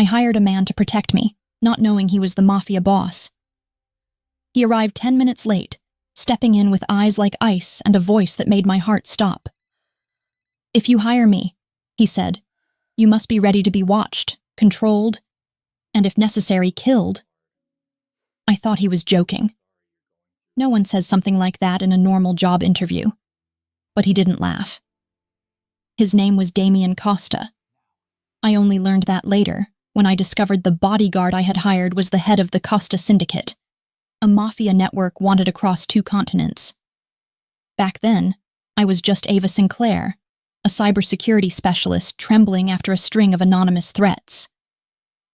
I hired a man to protect me, not knowing he was the mafia boss. He arrived 10 minutes late, stepping in with eyes like ice and a voice that made my heart stop. "If you hire me," he said, "you must be ready to be watched, controlled, and if necessary, killed." I thought he was joking. No one says something like that in a normal job interview. But he didn't laugh. His name was Damian Costa. I only learned that later, when I discovered the bodyguard I had hired was the head of the Costa Syndicate, a mafia network wanted across 2 continents. Back then, I was just Ava Sinclair, a cybersecurity specialist trembling after a string of anonymous threats.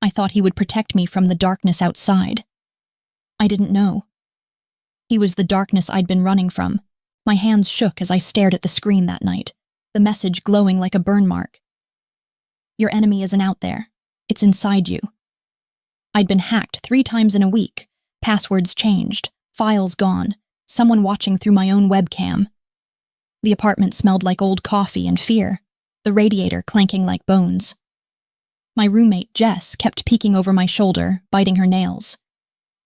I thought he would protect me from the darkness outside. I didn't know. He was the darkness I'd been running from. My hands shook as I stared at the screen that night, the message glowing like a burn mark. "Your enemy isn't out there. It's inside you." I'd been hacked 3 times in a week, passwords changed, files gone, someone watching through my own webcam. The apartment smelled like old coffee and fear, the radiator clanking like bones. My roommate, Jess, kept peeking over my shoulder, biting her nails.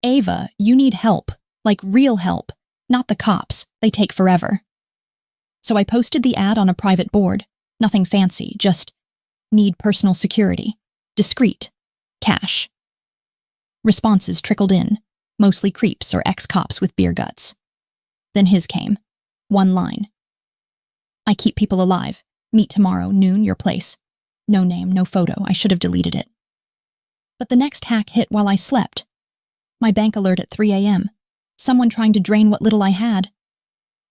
"Ava, you need help, like real help, not the cops, they take forever." So I posted the ad on a private board, nothing fancy, just "need personal security, discreet, cash." Responses trickled in, mostly creeps or ex-cops with beer guts. Then his came, 1 line. "I keep people alive. Meet tomorrow, noon, your place." No name, no photo. I should have deleted it. But the next hack hit while I slept. My bank alert at 3 a.m. Someone trying to drain what little I had.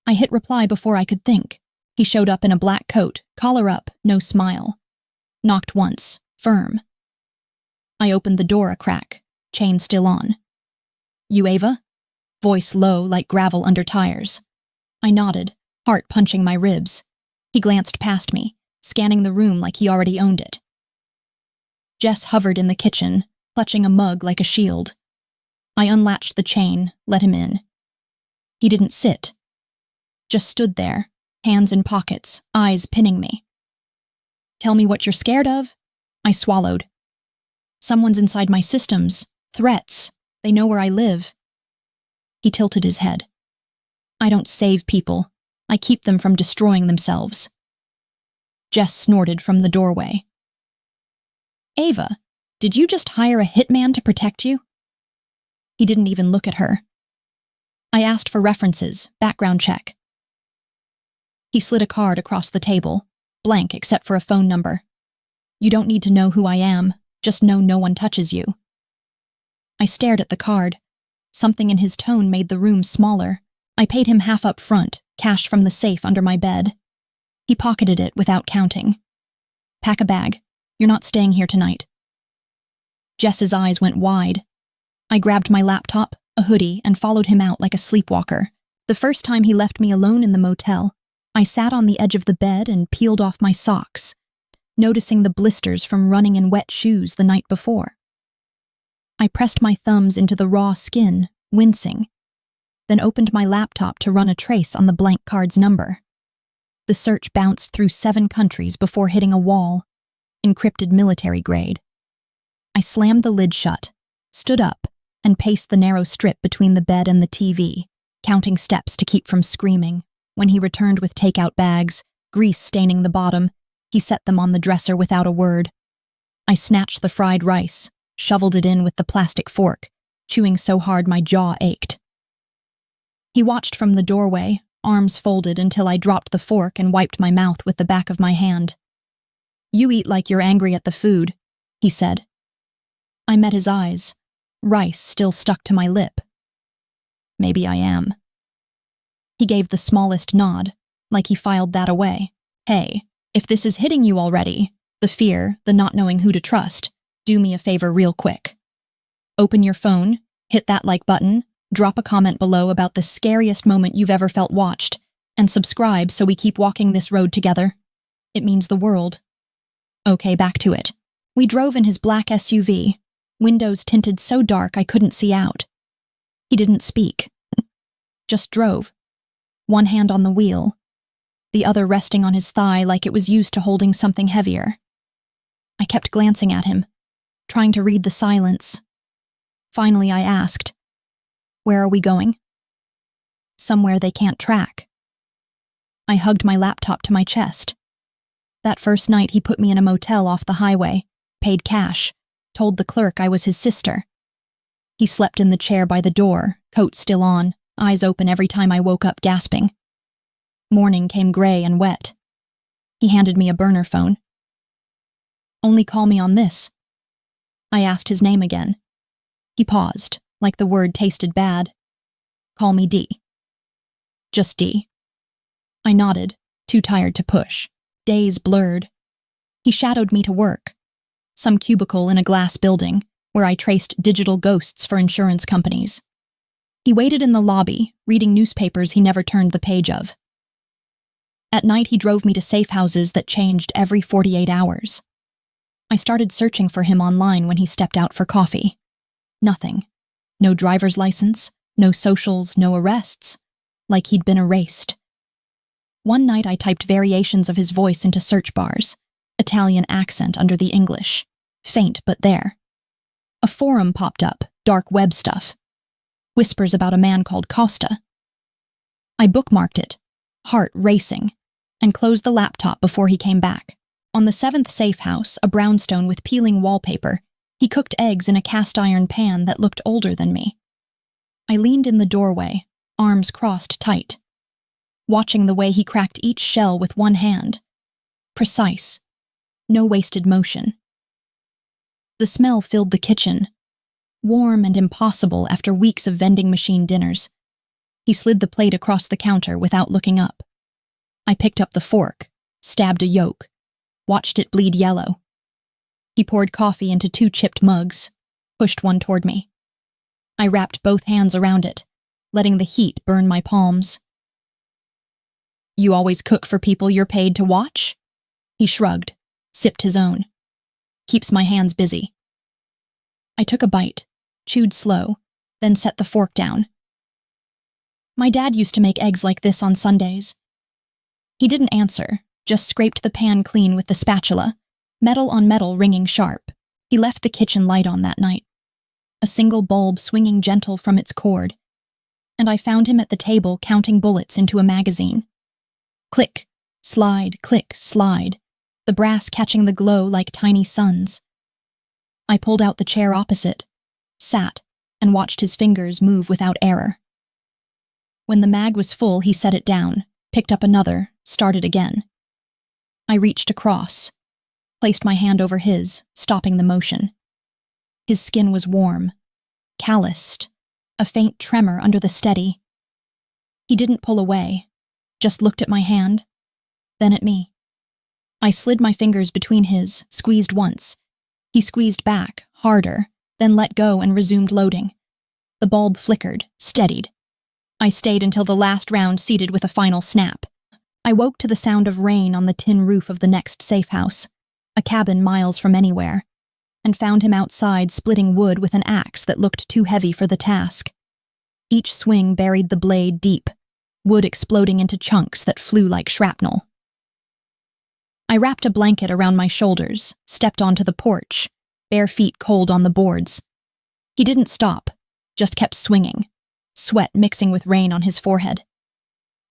I hit reply before I could think. He showed up in a black coat, collar up, no smile. Knocked once, firm. I opened the door a crack, chain still on. "You Ava?" Voice low like gravel under tires. I nodded, heart punching my ribs. He glanced past me, scanning the room like he already owned it. Jess hovered in the kitchen, clutching a mug like a shield. I unlatched the chain, let him in. He didn't sit. Just stood there, hands in pockets, eyes pinning me. "Tell me what you're scared of?" I swallowed. "Someone's inside my systems. Threats. They know where I live." He tilted his head. "I don't save people. I keep them from destroying themselves." Jess snorted from the doorway. "Ava, did you just hire a hitman to protect you?" He didn't even look at her. I asked for references, background check. He slid a card across the table, blank except for a phone number. "You don't need to know who I am, just know no one touches you." I stared at the card. Something in his tone made the room smaller. I paid him half up front, cash from the safe under my bed. He pocketed it without counting. "Pack a bag. You're not staying here tonight." Jess's eyes went wide. I grabbed my laptop, a hoodie, and followed him out like a sleepwalker. The first time he left me alone in the motel, I sat on the edge of the bed and peeled off my socks, noticing the blisters from running in wet shoes the night before. I pressed my thumbs into the raw skin, wincing, then opened my laptop to run a trace on the blank card's number. The search bounced through 7 countries before hitting a wall, encrypted military grade. I slammed the lid shut, stood up, and paced the narrow strip between the bed and the TV, counting steps to keep from screaming. When he returned with takeout bags, grease staining the bottom, he set them on the dresser without a word. I snatched the fried rice, shoveled it in with the plastic fork, chewing so hard my jaw ached. He watched from the doorway, arms folded until I dropped the fork and wiped my mouth with the back of my hand. "You eat like you're angry at the food," he said. I met his eyes, rice still stuck to my lip. "Maybe I am." He gave the smallest nod, like he filed that away. "Hey, if this is hitting you already, the fear, the not knowing who to trust, do me a favor real quick. Open your phone, hit that like button, drop a comment below about the scariest moment you've ever felt watched, and subscribe so we keep walking this road together. It means the world." Okay, back to it. We drove in his black SUV, windows tinted so dark I couldn't see out. He didn't speak. Just drove. One hand on the wheel, the other resting on his thigh like it was used to holding something heavier. I kept glancing at him, trying to read the silence. Finally, I asked, "Where are we going?" "Somewhere they can't track." I hugged my laptop to my chest. That first night, he put me in a motel off the highway, paid cash, told the clerk I was his sister. He slept in the chair by the door, coat still on, eyes open every time I woke up gasping. Morning came gray and wet. He handed me a burner phone. "Only call me on this." I asked his name again. He paused, like the word tasted bad. "Call me D." "Just D." I nodded, too tired to push. Days blurred. He shadowed me to work. Some cubicle in a glass building, where I traced digital ghosts for insurance companies. He waited in the lobby, reading newspapers he never turned the page of. At night, he drove me to safe houses that changed every 48 hours. I started searching for him online when he stepped out for coffee. Nothing. No driver's license, no socials, no arrests. Like he'd been erased. One night, I typed variations of his voice into search bars, Italian accent under the English, faint but there. A forum popped up, dark web stuff. Whispers about a man called Costa. I bookmarked it, heart racing, and closed the laptop before he came back. On the 7th safe house, a brownstone with peeling wallpaper, he cooked eggs in a cast-iron pan that looked older than me. I leaned in the doorway, arms crossed tight, watching the way he cracked each shell with one hand. Precise. No wasted motion. The smell filled the kitchen, warm and impossible after weeks of vending machine dinners. He slid the plate across the counter without looking up. I picked up the fork, stabbed a yolk, watched it bleed yellow. He poured coffee into 2 chipped mugs, pushed one toward me. I wrapped both hands around it, letting the heat burn my palms. "You always cook for people you're paid to watch?" He shrugged, sipped his own. "Keeps my hands busy." I took a bite, chewed slow, then set the fork down. "My dad used to make eggs like this on Sundays." He didn't answer, just scraped the pan clean with the spatula, metal on metal ringing sharp. He left the kitchen light on that night, a single bulb swinging gentle from its cord, and I found him at the table counting bullets into a magazine. Click, slide, click, slide, the brass catching the glow like tiny suns. I pulled out the chair opposite, sat, and watched his fingers move without error. When the mag was full, he set it down, picked up another, started again. I reached across, placed my hand over his, stopping the motion. His skin was warm, calloused, a faint tremor under the steady. He didn't pull away, just looked at my hand, then at me. I slid my fingers between his, squeezed once. He squeezed back, harder, then let go and resumed loading. The bulb flickered, steadied. I stayed until the last round seeded with a final snap. I woke to the sound of rain on the tin roof of the next safe house, a cabin miles from anywhere, and found him outside splitting wood with an axe that looked too heavy for the task. Each swing buried the blade deep, wood exploding into chunks that flew like shrapnel. I wrapped a blanket around my shoulders, stepped onto the porch, bare feet cold on the boards. He didn't stop, just kept swinging, sweat mixing with rain on his forehead.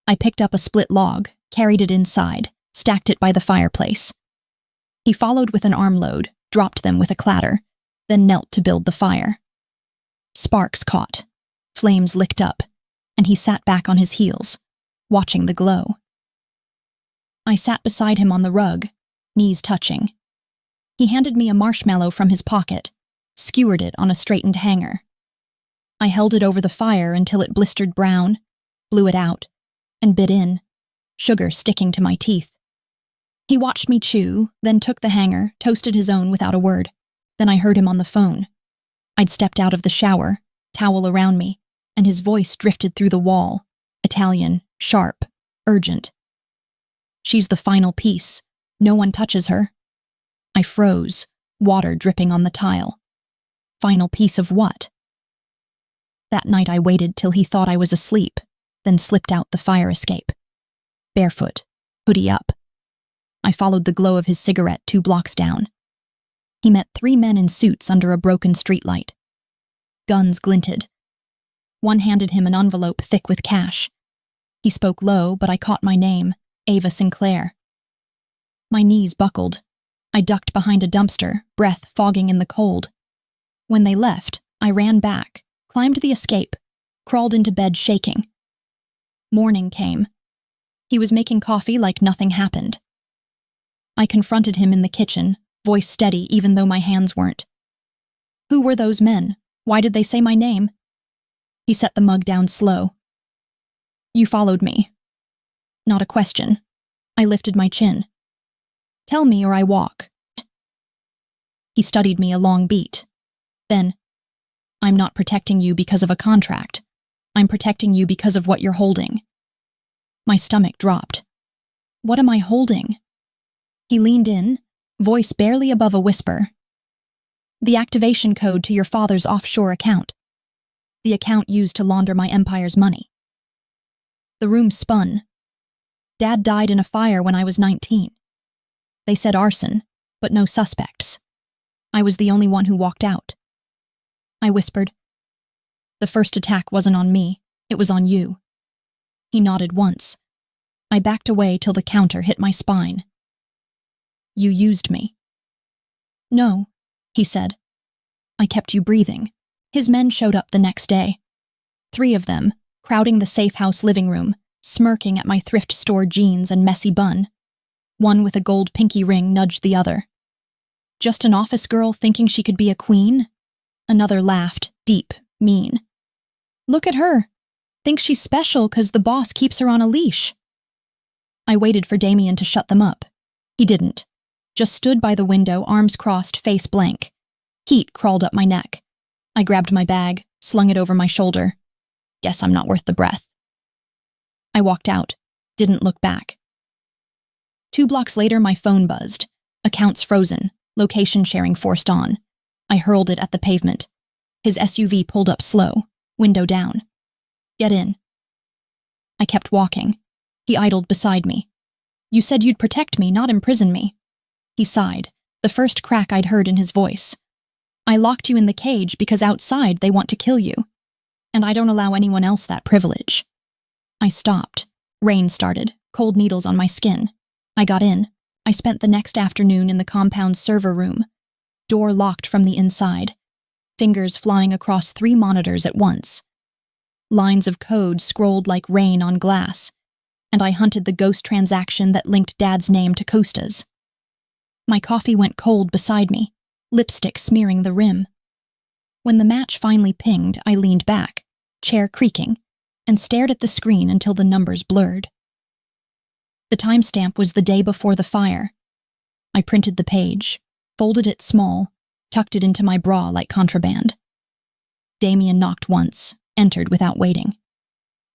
I picked up a split log, carried it inside, stacked it by the fireplace. He followed with an armload, dropped them with a clatter, then knelt to build the fire. Sparks caught, flames licked up, and he sat back on his heels, watching the glow. I sat beside him on the rug, knees touching. He handed me a marshmallow from his pocket, skewered it on a straightened hanger. I held it over the fire until it blistered brown, blew it out, and bit in, sugar sticking to my teeth. He watched me chew, then took the hanger, toasted his own without a word. Then I heard him on the phone. I'd stepped out of the shower, towel around me, and his voice drifted through the wall, Italian, sharp, urgent. "She's the final piece. No one touches her." I froze, water dripping on the tile. Final piece of what? That night I waited till he thought I was asleep, then slipped out the fire escape. Barefoot, hoodie up. I followed the glow of his cigarette 2 blocks down. He met 3 men in suits under a broken streetlight. Guns glinted. One handed him an envelope thick with cash. He spoke low, but I caught my name, Ava Sinclair. My knees buckled. I ducked behind a dumpster, breath fogging in the cold. When they left, I ran back, climbed the escape, crawled into bed shaking. Morning came. He was making coffee like nothing happened. I confronted him in the kitchen, voice steady even though my hands weren't. Who were those men? Why did they say my name? He set the mug down slow. You followed me. Not a question. I lifted my chin. Tell me or I walk. He studied me a long beat. Then, I'm not protecting you because of a contract. I'm protecting you because of what you're holding. My stomach dropped. What am I holding? He leaned in, voice barely above a whisper. The activation code to your father's offshore account. The account used to launder my empire's money. The room spun. Dad died in a fire when I was 19. They said arson, but no suspects. I was the only one who walked out. I whispered, the first attack wasn't on me, it was on you. He nodded once. I backed away till the counter hit my spine. You used me. No, he said. I kept you breathing. His men showed up the next day. 3 of them, crowding the safe house living room, smirking at my thrift store jeans and messy bun. One with a gold pinky ring nudged the other. Just an office girl thinking she could be a queen? Another laughed, deep, mean. Look at her. Thinks she's special 'cause the boss keeps her on a leash. I waited for Damien to shut them up. He didn't. Just stood by the window, arms crossed, face blank. Heat crawled up my neck. I grabbed my bag, slung it over my shoulder. Guess I'm not worth the breath. I walked out, didn't look back. 2 blocks later, my phone buzzed. Accounts frozen, location sharing forced on. I hurled it at the pavement. His SUV pulled up slow, window down. Get in. I kept walking. He idled beside me. You said you'd protect me, not imprison me. He sighed, the first crack I'd heard in his voice. I locked you in the cage because outside they want to kill you. And I don't allow anyone else that privilege. I stopped. Rain started, cold needles on my skin. I got in. I spent the next afternoon in the compound's server room. Door locked from the inside. Fingers flying across 3 monitors at once. Lines of code scrolled like rain on glass. And I hunted the ghost transaction that linked Dad's name to Costa's. My coffee went cold beside me, lipstick smearing the rim. When the match finally pinged, I leaned back, chair creaking, and stared at the screen until the numbers blurred. The timestamp was the day before the fire. I printed the page, folded it small, tucked it into my bra like contraband. Damien knocked once, entered without waiting.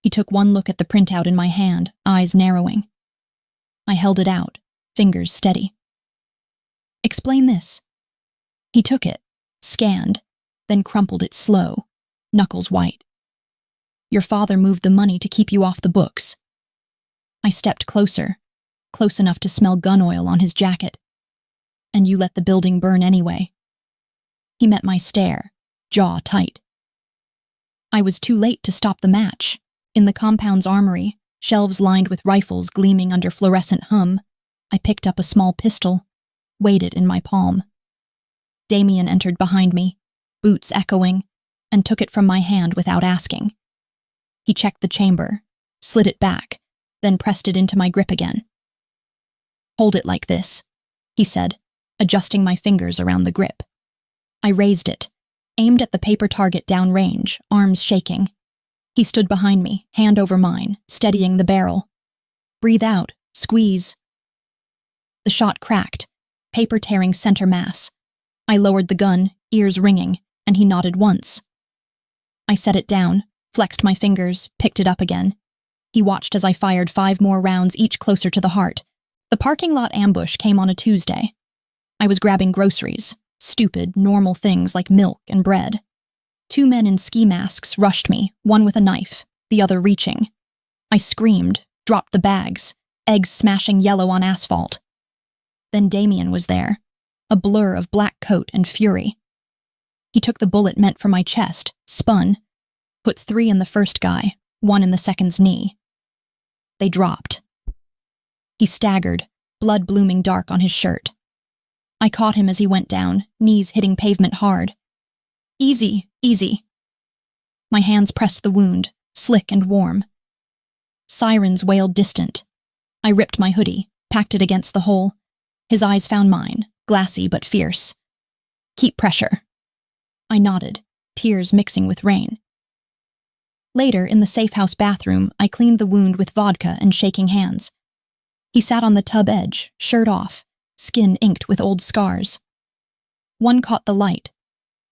He took one look at the printout in my hand, eyes narrowing. I held it out, fingers steady. Explain this. He took it, scanned, then crumpled it slow, knuckles white. Your father moved the money to keep you off the books. I stepped closer, close enough to smell gun oil on his jacket. And you let the building burn anyway. He met my stare, jaw tight. I was too late to stop the match. In the compound's armory, shelves lined with rifles gleaming under fluorescent hum, I picked up a small pistol, weighed it in my palm. Damien entered behind me, boots echoing, and took it from my hand without asking. He checked the chamber, slid it back, then pressed it into my grip again. Hold it like this, he said, adjusting my fingers around the grip. I raised it, aimed at the paper target downrange, arms shaking. He stood behind me, hand over mine, steadying the barrel. Breathe out, squeeze. The shot cracked, paper tearing center mass. I lowered the gun, ears ringing, and he nodded once. I set it down, flexed my fingers, picked it up again. He watched as I fired 5 more rounds, each closer to the heart. The parking lot ambush came on a Tuesday. I was grabbing groceries, stupid, normal things like milk and bread. 2 men in ski masks rushed me, one with a knife, the other reaching. I screamed, dropped the bags, eggs smashing yellow on asphalt. Then Damien was there, a blur of black coat and fury. He took the bullet meant for my chest, spun, put 3 in the first guy, 1 in the second's knee. They dropped. He staggered, blood blooming dark on his shirt. I caught him as he went down, knees hitting pavement hard. Easy, easy. My hands pressed the wound, slick and warm. Sirens wailed distant. I ripped my hoodie, packed it against the hole. His eyes found mine, glassy but fierce. Keep pressure. I nodded, tears mixing with rain. Later, in the safe house bathroom, I cleaned the wound with vodka and shaking hands. He sat on the tub edge, shirt off, skin inked with old scars. One caught the light,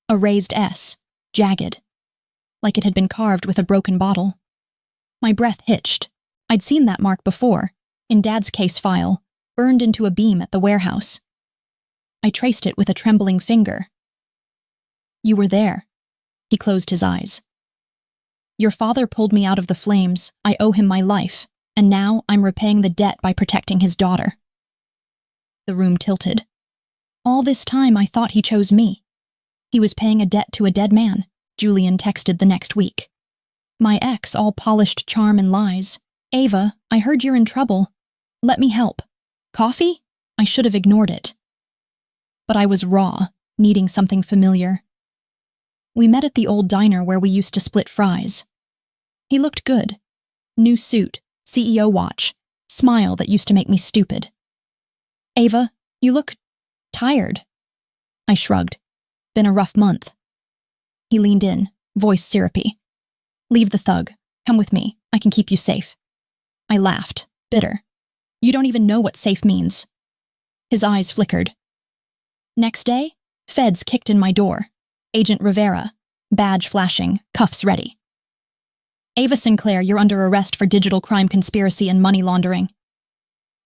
a raised S, jagged, like it had been carved with a broken bottle. My breath hitched. I'd seen that mark before, in Dad's case file, burned into a beam at the warehouse. I traced it with a trembling finger. You were there. He closed his eyes. Your father pulled me out of the flames. I owe him my life, and now I'm repaying the debt by protecting his daughter. The room tilted. All this time I thought he chose me. He was paying a debt to a dead man, Julian texted the next week. My ex, all polished charm and lies. Ava, I heard you're in trouble. Let me help. Coffee? I should have ignored it. But I was raw, needing something familiar. We met at the old diner where we used to split fries. He looked good. New suit, CEO watch, smile that used to make me stupid. Ava, you look tired. I shrugged. Been a rough month. He leaned in, voice syrupy. Leave the thug. Come with me. I can keep you safe. I laughed, bitter. You don't even know what safe means. His eyes flickered. Next day, feds kicked in my door. Agent Rivera, badge flashing, cuffs ready. Ava Sinclair, you're under arrest for digital crime conspiracy and money laundering.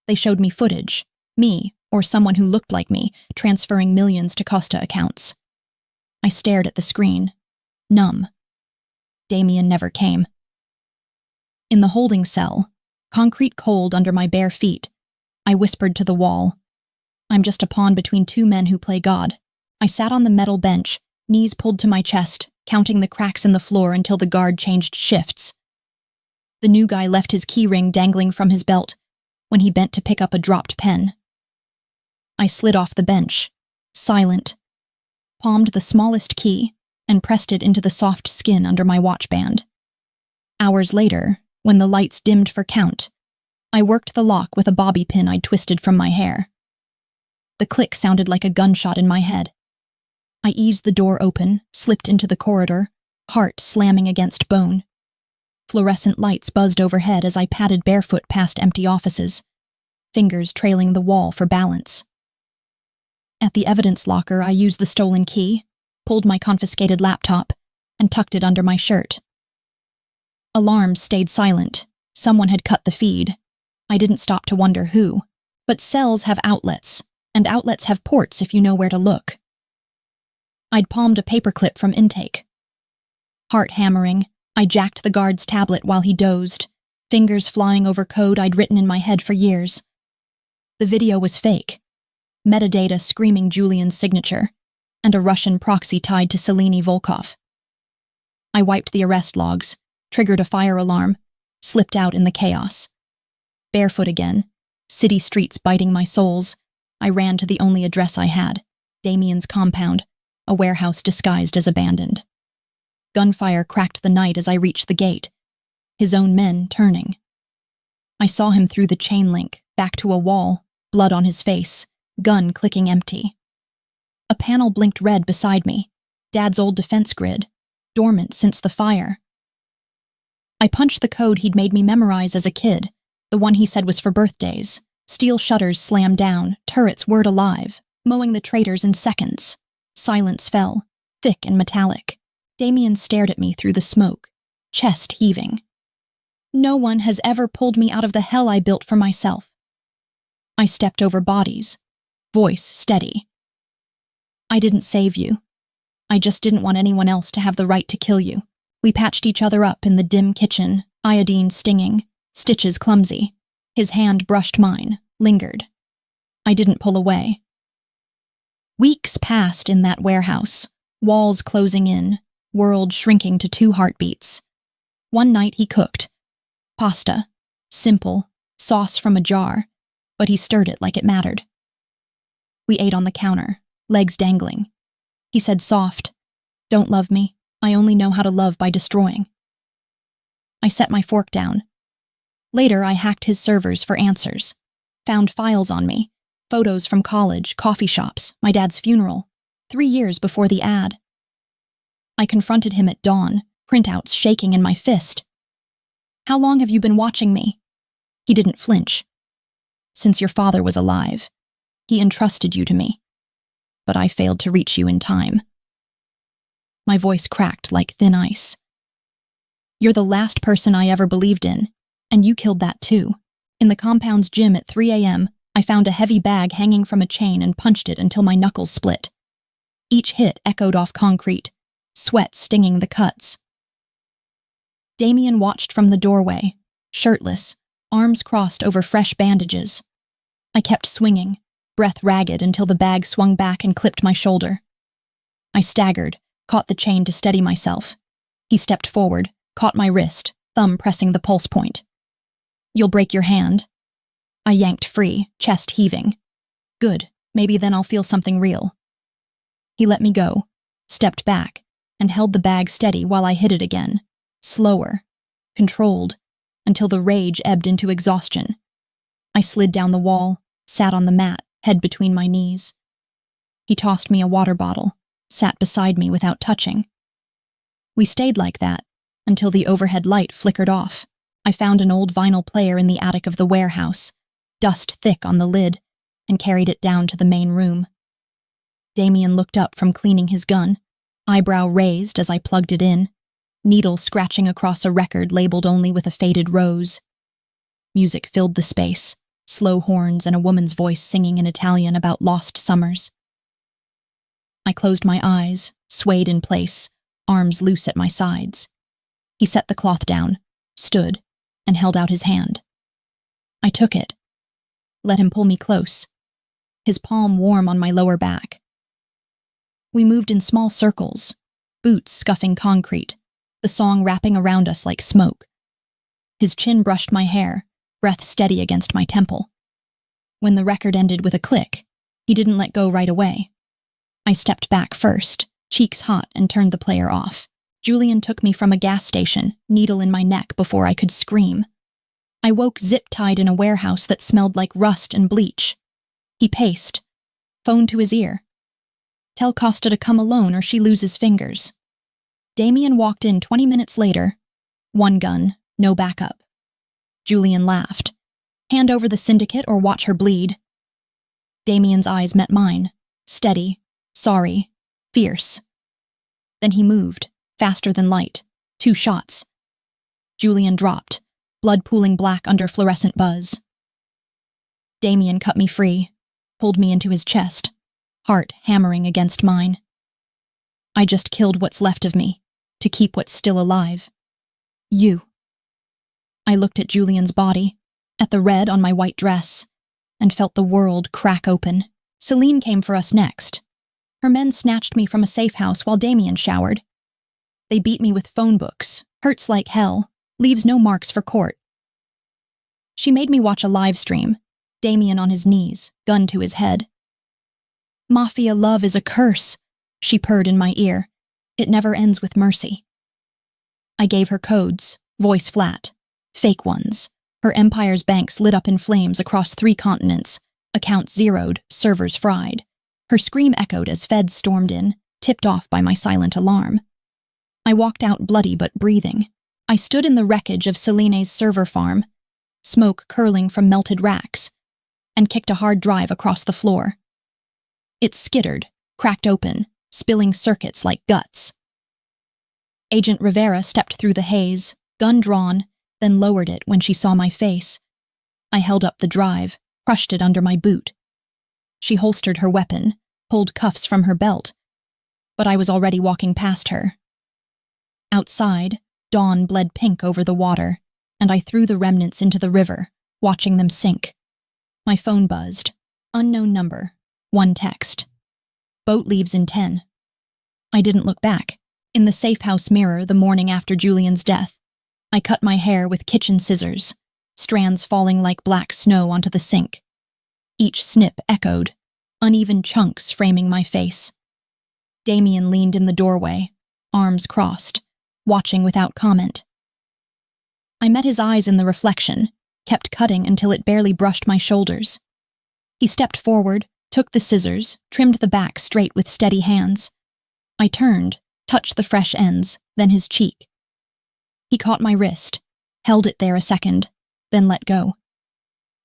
They showed me footage, me, or someone who looked like me, transferring millions to Costa accounts. I stared at the screen, numb. Damien never came. In the holding cell, concrete cold under my bare feet, I whispered to the wall. I'm just a pawn between 2 men who play God. I sat on the metal bench, knees pulled to my chest, counting the cracks in the floor until the guard changed shifts. The new guy left his keyring dangling from his belt when he bent to pick up a dropped pen. I slid off the bench, silent, palmed the smallest key, and pressed it into the soft skin under my watch band. Hours later, when the lights dimmed for count, I worked the lock with a bobby pin I'd twisted from my hair. The click sounded like a gunshot in my head. I eased the door open, slipped into the corridor, heart slamming against bone. Fluorescent lights buzzed overhead as I padded barefoot past empty offices, fingers trailing the wall for balance. At the evidence locker, I used the stolen key, pulled my confiscated laptop, and tucked it under my shirt. Alarms stayed silent. Someone had cut the feed. I didn't stop to wonder who. But cells have outlets, and outlets have ports if you know where to look. I'd palmed a paperclip from intake. Heart hammering, I jacked the guard's tablet while he dozed, fingers flying over code I'd written in my head for years. The video was fake. Metadata screaming Julian's signature, and a Russian proxy tied to Seleni Volkov. I wiped the arrest logs, triggered a fire alarm, slipped out in the chaos. Barefoot again, city streets biting my soles, I ran to the only address I had, Damien's compound, a warehouse disguised as abandoned. Gunfire cracked the night as I reached the gate, his own men turning. I saw him through the chain link, back to a wall, blood on his face, gun clicking empty. A panel blinked red beside me, Dad's old defense grid, dormant since the fire. I punched the code he'd made me memorize as a kid, the one he said was for birthdays. Steel shutters slammed down, turrets whirred alive, mowing the traitors in seconds. Silence fell, thick and metallic. Damien stared at me through the smoke, chest heaving. No one has ever pulled me out of the hell I built for myself. I stepped over bodies, voice steady. I didn't save you. I just didn't want anyone else to have the right to kill you. We patched each other up in the dim kitchen, iodine stinging, stitches clumsy. His hand brushed mine, lingered. I didn't pull away. Weeks passed in that warehouse, walls closing in, world shrinking to 2 heartbeats. One night he cooked. Pasta. Simple. Sauce from a jar. But he stirred it like it mattered. We ate on the counter, legs dangling. He said soft, "Don't love me. I only know how to love by destroying." I set my fork down. Later, I hacked his servers for answers. Found files on me. Photos from college, coffee shops, my dad's funeral, 3 years before the ad. I confronted him at dawn, printouts shaking in my fist. "How long have you been watching me?" He didn't flinch. "Since your father was alive. He entrusted you to me. But I failed to reach you in time." My voice cracked like thin ice. "You're the last person I ever believed in, and you killed that too. In the compound's gym at 3 a.m., I found a heavy bag hanging from a chain and punched it until my knuckles split. Each hit echoed off concrete, sweat stinging the cuts." Damien watched from the doorway, shirtless, arms crossed over fresh bandages. I kept swinging, breath ragged until the bag swung back and clipped my shoulder. I staggered, caught the chain to steady myself. He stepped forward, caught my wrist, thumb pressing the pulse point. "You'll break your hand." I yanked free, chest heaving. "Good, maybe then I'll feel something real." He let me go, stepped back, and held the bag steady while I hit it again, slower, controlled, until the rage ebbed into exhaustion. I slid down the wall, sat on the mat, head between my knees. He tossed me a water bottle, sat beside me without touching. We stayed like that, until the overhead light flickered off. I found an old vinyl player in the attic of the warehouse, dust thick on the lid, and carried it down to the main room. Damien looked up from cleaning his gun, eyebrow raised as I plugged it in, needle scratching across a record labeled only with a faded rose. Music filled the space, slow horns and a woman's voice singing in Italian about lost summers. I closed my eyes, swayed in place, arms loose at my sides. He set the cloth down, stood, and held out his hand. I took it. Let him pull me close, his palm warm on my lower back. We moved in small circles, boots scuffing concrete, the song wrapping around us like smoke. His chin brushed my hair, breath steady against my temple. When the record ended with a click, he didn't let go right away. I stepped back first, cheeks hot, and turned the player off. Julian took me from a gas station, needle in my neck before I could scream. I woke zip-tied in a warehouse that smelled like rust and bleach. He paced, phone to his ear. "Tell Costa to come alone or she loses fingers." Damien walked in 20 minutes later. One gun, no backup. Julian laughed. "Hand over the syndicate or watch her bleed." Damien's eyes met mine, steady, sorry, fierce. Then he moved, faster than light. 2 shots. Julian dropped, blood pooling black under fluorescent buzz. Damien cut me free, pulled me into his chest, heart hammering against mine. I just killed what's left of me, to keep what's still alive. You. I looked at Julian's body, at the red on my white dress, and felt the world crack open. Celine came for us next. Her men snatched me from a safe house while Damien showered. They beat me with phone books, hurts like hell, leaves no marks for court. She made me watch a live stream, Damien on his knees, gun to his head. "Mafia love is a curse," she purred in my ear. "It never ends with mercy." I gave her codes, voice flat, fake ones. Her empire's banks lit up in flames across 3 continents, accounts zeroed, servers fried. Her scream echoed as feds stormed in, tipped off by my silent alarm. I walked out bloody but breathing. I stood in the wreckage of Selene's server farm, smoke curling from melted racks, and kicked a hard drive across the floor. It skittered, cracked open, spilling circuits like guts. Agent Rivera stepped through the haze, gun drawn, then lowered it when she saw my face. I held up the drive, crushed it under my boot. She holstered her weapon, pulled cuffs from her belt, but I was already walking past her. Outside, dawn bled pink over the water, and I threw the remnants into the river, watching them sink. My phone buzzed. Unknown number. 1 text. Boat leaves in 10. I didn't look back. In the safe house mirror the morning after Julian's death, I cut my hair with kitchen scissors, strands falling like black snow onto the sink. Each snip echoed, uneven chunks framing my face. Damien leaned in the doorway, arms crossed, watching without comment. I met his eyes in the reflection, kept cutting until it barely brushed my shoulders. He stepped forward, took the scissors, trimmed the back straight with steady hands. I turned, touched the fresh ends, then his cheek. He caught my wrist, held it there a second, then let go.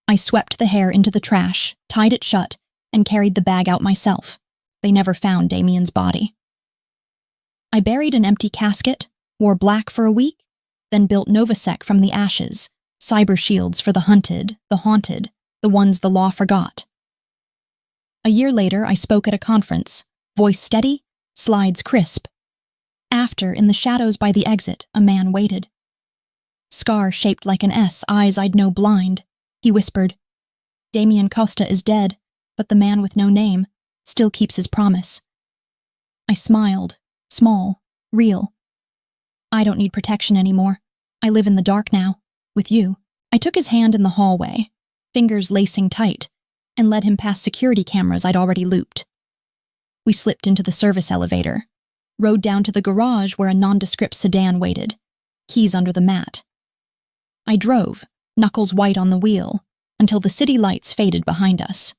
I swept the hair into the trash, tied it shut, and carried the bag out myself. They never found Damien's body. I buried an empty casket, wore black for a week, then built Novasec from the ashes, cyber shields for the hunted, the haunted, the ones the law forgot. A year later, I spoke at a conference, voice steady, slides crisp. After, in the shadows by the exit, a man waited. Scar shaped like an S, eyes I'd know blind. He whispered, "Damien Costa is dead, but the man with no name still keeps his promise." I smiled, small, real. "I don't need protection anymore. I live in the dark now, with you." I took his hand in the hallway, fingers lacing tight, and led him past security cameras I'd already looped. We slipped into the service elevator, rode down to the garage where a nondescript sedan waited, keys under the mat. I drove, knuckles white on the wheel, until the city lights faded behind us.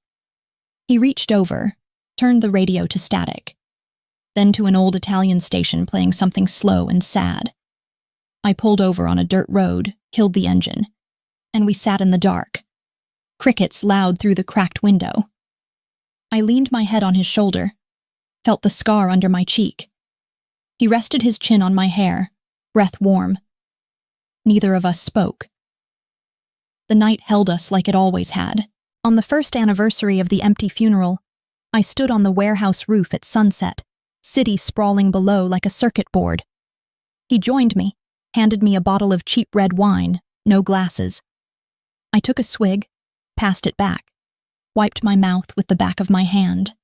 He reached over, turned the radio to static, then to an old Italian station playing something slow and sad. I pulled over on a dirt road, killed the engine, and we sat in the dark. Crickets loud through the cracked window. I leaned my head on his shoulder, felt the scar under my cheek. He rested his chin on my hair, breath warm. Neither of us spoke. The night held us like it always had. On the first anniversary of the empty funeral, I stood on the warehouse roof at sunset, city sprawling below like a circuit board. He joined me, handed me a bottle of cheap red wine, no glasses. I took a swig, passed it back, wiped my mouth with the back of my hand.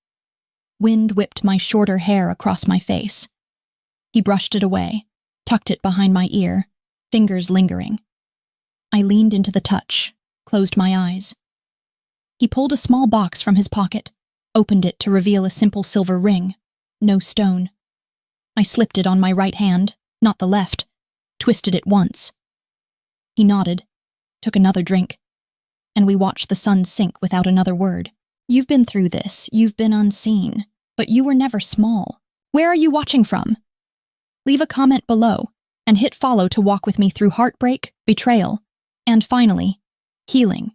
Wind whipped my shorter hair across my face. He brushed it away, tucked it behind my ear, fingers lingering. I leaned into the touch, closed my eyes. He pulled a small box from his pocket, opened it to reveal a simple silver ring, no stone. I slipped it on my right hand, not the left, twisted it once. He nodded, took another drink, and we watched the sun sink without another word. "You've been through this, you've been unseen, but you were never small. Where are you watching from?" Leave a comment below, and hit follow to walk with me through heartbreak, betrayal, and finally, healing.